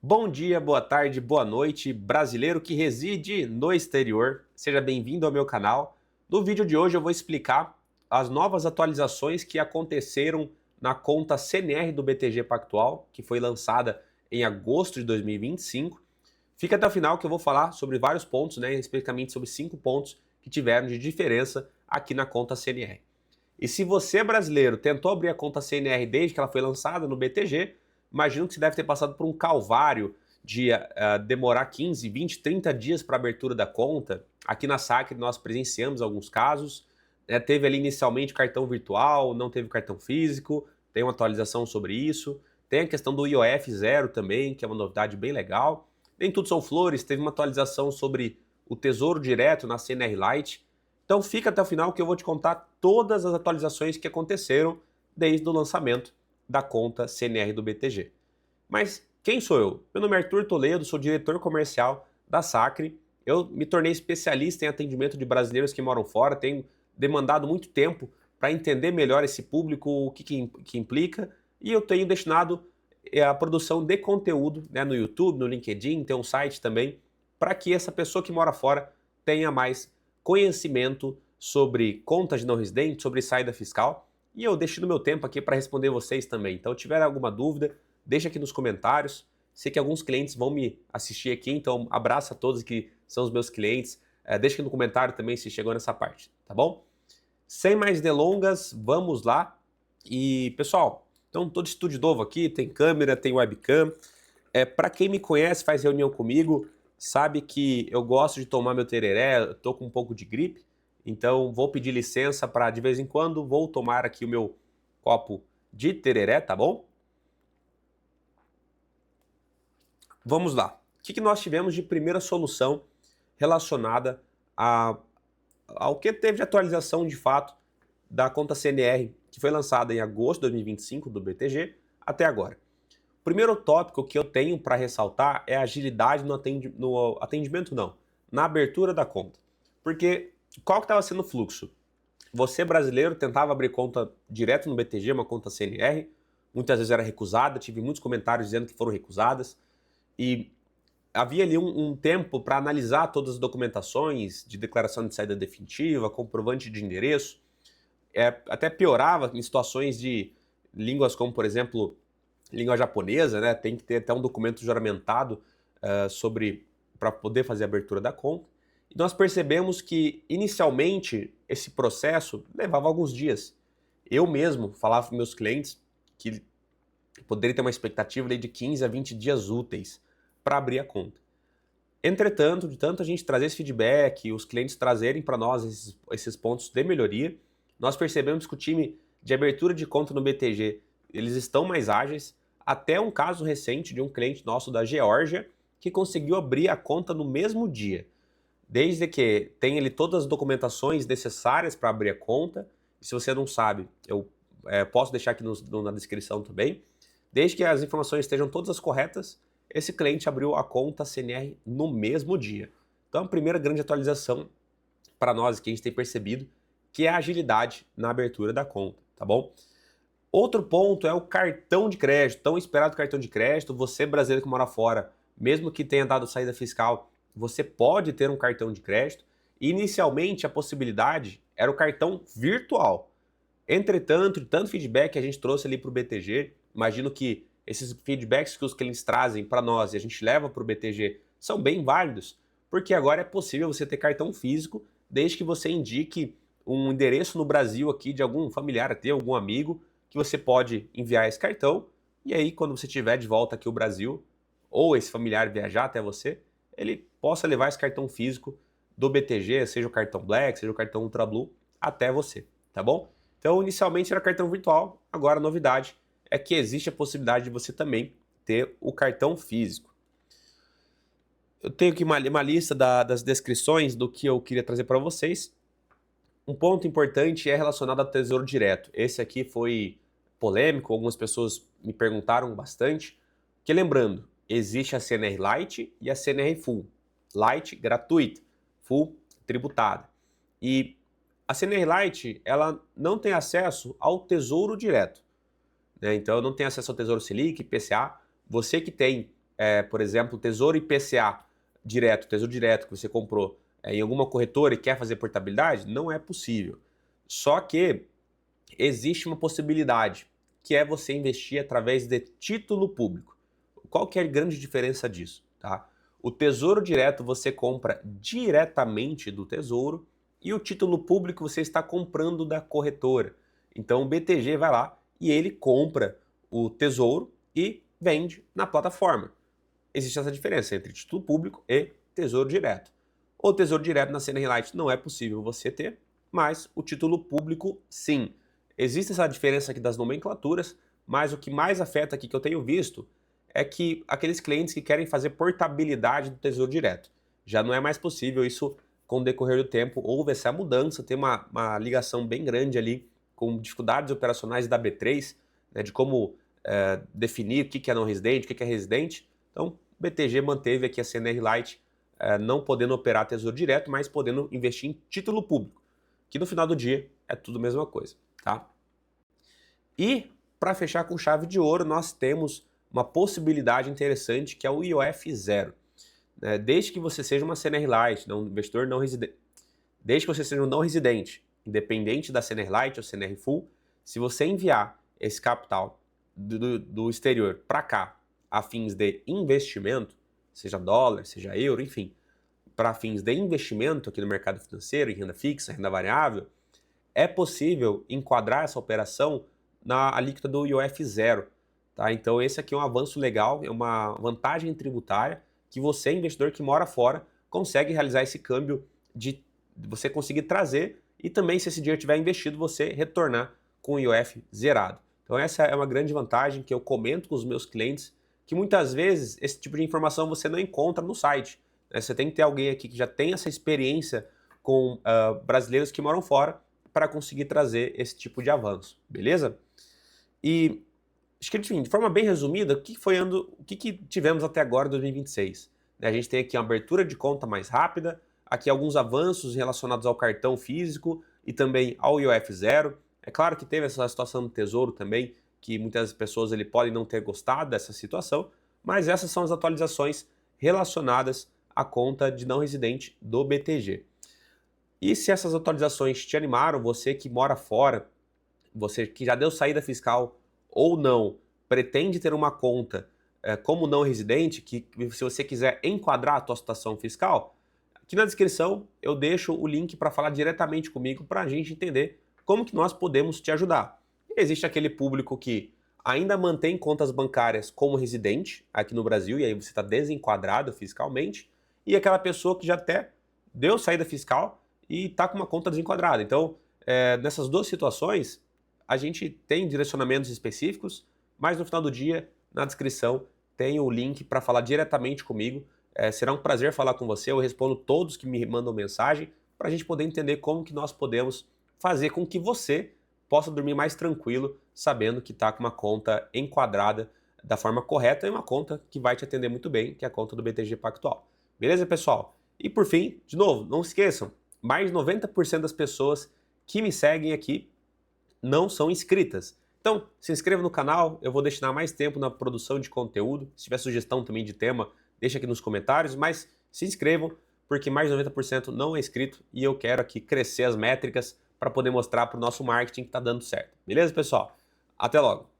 Bom dia, boa tarde, boa noite, brasileiro que reside no exterior. Seja bem-vindo ao meu canal. No vídeo de hoje eu vou explicar as novas atualizações que aconteceram na conta CNR do BTG Pactual, que foi lançada em agosto de 2025. Fica até o final que eu vou falar sobre vários pontos, especificamente sobre 5 pontos que tiveram de diferença aqui na conta CNR. E se você, brasileiro, tentou abrir a conta CNR desde que ela foi lançada no BTG, imagino que você deve ter passado por um calvário de demorar 15, 20, 30 dias para a abertura da conta. Aqui na Sacre nós presenciamos alguns casos. Teve ali inicialmente cartão virtual, não teve cartão físico, tem uma atualização sobre isso. Tem a questão do IOF zero também, que é uma novidade bem legal. Nem tudo são flores, teve uma atualização sobre o Tesouro Direto na CNR Lite. Então fica até o final que eu vou te contar todas as atualizações que aconteceram desde o lançamento da conta CNR do BTG. Mas quem sou eu? Meu nome é Arthur Toledo, sou diretor comercial da Sacre. Eu me tornei especialista em atendimento de brasileiros que moram fora, tenho demandado muito tempo para entender melhor esse público, o que implica, e eu tenho destinado a produção de conteúdo no YouTube, no LinkedIn, tem um site também, para que essa pessoa que mora fora tenha mais conhecimento sobre contas de não residente, sobre saída fiscal, e eu destino meu tempo aqui para responder vocês também. Então, se tiver alguma dúvida, deixa aqui nos comentários. Sei que alguns clientes vão me assistir aqui, então abraço a todos que são os meus clientes. Deixa aqui no comentário também se chegou nessa parte, tá bom? Sem mais delongas, vamos lá. E, pessoal, então todo estúdio novo aqui, tem câmera, tem webcam. Para quem me conhece, faz reunião comigo, sabe que eu gosto de tomar meu tereré, eu tô com um pouco de gripe, então vou pedir licença para de vez em quando vou tomar aqui o meu copo de tereré, tá bom? Vamos lá. O que nós tivemos de primeira solução relacionada ao que teve de atualização de fato da conta CNR, que foi lançada em agosto de 2025 do BTG até agora. O primeiro tópico que eu tenho para ressaltar é a agilidade no atendimento, não, na abertura da conta. Porque qual que estava sendo o fluxo? Você, brasileiro, tentava abrir conta direto no BTG, uma conta CNR, muitas vezes era recusada, tive muitos comentários dizendo que foram recusadas, e havia ali um tempo para analisar todas as documentações de declaração de saída definitiva, comprovante de endereço, até piorava em situações de línguas como, por exemplo, língua japonesa, tem que ter até um documento juramentado para poder fazer a abertura da conta. E nós percebemos que, inicialmente, esse processo levava alguns dias. Eu mesmo falava para meus clientes que poderia ter uma expectativa de 15 a 20 dias úteis para abrir a conta. Entretanto, de tanto a gente trazer esse feedback, os clientes trazerem para nós esses pontos de melhoria, nós percebemos que o time de abertura de conta no BTG, eles estão mais ágeis, até um caso recente de um cliente nosso da Geórgia que conseguiu abrir a conta no mesmo dia, desde que tem ele todas as documentações necessárias para abrir a conta. E se você não sabe, eu posso deixar aqui na descrição também, desde que as informações estejam todas corretas, esse cliente abriu a conta CNR no mesmo dia. Então, a primeira grande atualização para nós que a gente tem percebido, que é a agilidade na abertura da conta, tá bom? Outro ponto é o cartão de crédito, tão esperado cartão de crédito. Você, brasileiro que mora fora, mesmo que tenha dado saída fiscal, você pode ter um cartão de crédito. Inicialmente, a possibilidade era o cartão virtual. Entretanto, tanto feedback que a gente trouxe ali para o BTG, imagino que esses feedbacks que os clientes trazem para nós e a gente leva para o BTG são bem válidos, porque agora é possível você ter cartão físico, desde que você indique um endereço no Brasil aqui de algum familiar teu, algum amigo, que você pode enviar esse cartão, e aí quando você estiver de volta aqui ao Brasil, ou esse familiar viajar até você, ele possa levar esse cartão físico do BTG, seja o cartão Black, seja o cartão Ultra Blue, até você, tá bom? Então, inicialmente era cartão virtual, agora a novidade é que existe a possibilidade de você também ter o cartão físico. Eu tenho aqui uma lista das descrições do que eu queria trazer para vocês. Um ponto importante é relacionado ao Tesouro Direto. Esse aqui foi polêmico, algumas pessoas me perguntaram bastante. Que lembrando, existe a CNR Lite e a CNR Full. Lite, gratuita. Full, tributada. E a CNR Lite, ela não tem acesso ao Tesouro Direto. Então, não tem acesso ao Tesouro Selic, IPCA. Você que tem por exemplo, Tesouro IPCA direto, Tesouro Direto que você comprou em alguma corretora e quer fazer portabilidade, não é possível. Só que existe uma possibilidade, que é você investir através de título público. Qual que é a grande diferença disso? Tá? O Tesouro Direto você compra diretamente do Tesouro e o título público você está comprando da corretora. Então o BTG vai lá e ele compra o Tesouro e vende na plataforma. Existe essa diferença entre título público e Tesouro Direto. O Tesouro Direto na CNR Lite não é possível você ter, mas o título público sim. Existe essa diferença aqui das nomenclaturas, mas o que mais afeta aqui que eu tenho visto é que aqueles clientes que querem fazer portabilidade do Tesouro Direto. Já não é mais possível isso com o decorrer do tempo, houve essa mudança, tem uma ligação bem grande ali com dificuldades operacionais da B3, né, de como definir o que é não residente, o que é residente. Então, o BTG manteve aqui a CNR Lite não podendo operar Tesouro Direto, mas podendo investir em título público, que no final do dia é tudo a mesma coisa, tá? E, para fechar com chave de ouro, nós temos uma possibilidade interessante que é o IOF zero. Desde que você seja uma CNR Lite, um investidor não residente, desde que você seja um não residente, independente da CNR Lite ou CNR Full, se você enviar esse capital do exterior para cá a fins de investimento, seja dólar, seja euro, enfim, para fins de investimento aqui no mercado financeiro, em renda fixa, renda variável, é possível enquadrar essa operação na alíquota do IOF zero. Tá? Então esse aqui é um avanço legal, é uma vantagem tributária que você, investidor que mora fora, consegue realizar esse câmbio de você conseguir trazer e também, se esse dinheiro tiver investido, você retornar com o IOF zerado. Então essa é uma grande vantagem que eu comento com os meus clientes, que muitas vezes esse tipo de informação você não encontra no site. Você tem que ter alguém aqui que já tem essa experiência com brasileiros que moram fora para conseguir trazer esse tipo de avanço, beleza? E acho que, enfim, de forma bem resumida, o que tivemos até agora em 2026? A gente tem aqui uma abertura de conta mais rápida, aqui alguns avanços relacionados ao cartão físico e também ao IOF zero. É claro que teve essa situação do Tesouro também, que muitas pessoas podem não ter gostado dessa situação, mas essas são as atualizações relacionadas à conta de não residente do BTG. E se essas atualizações te animaram, você que mora fora, você que já deu saída fiscal ou não, pretende ter uma conta como não residente, que se você quiser enquadrar a tua situação fiscal, aqui na descrição eu deixo o link para falar diretamente comigo para a gente entender como que nós podemos te ajudar. Existe aquele público que ainda mantém contas bancárias como residente aqui no Brasil, e aí você está desenquadrado fiscalmente, e aquela pessoa que já até deu saída fiscal e está com uma conta desenquadrada. Então, nessas duas situações, a gente tem direcionamentos específicos, mas no final do dia, na descrição, tem o link para falar diretamente comigo. Será um prazer falar com você, eu respondo todos que me mandam mensagem, para a gente poder entender como que nós podemos fazer com que você possa dormir mais tranquilo, sabendo que está com uma conta enquadrada da forma correta e uma conta que vai te atender muito bem, que é a conta do BTG Pactual. Beleza, pessoal? E por fim, de novo, não esqueçam, mais de 90% das pessoas que me seguem aqui não são inscritas. Então, se inscreva no canal, eu vou destinar mais tempo na produção de conteúdo. Se tiver sugestão também de tema, deixa aqui nos comentários, mas se inscrevam, porque mais de 90% não é inscrito e eu quero aqui crescer as métricas para poder mostrar para o nosso marketing que está dando certo. Beleza, pessoal? Até logo!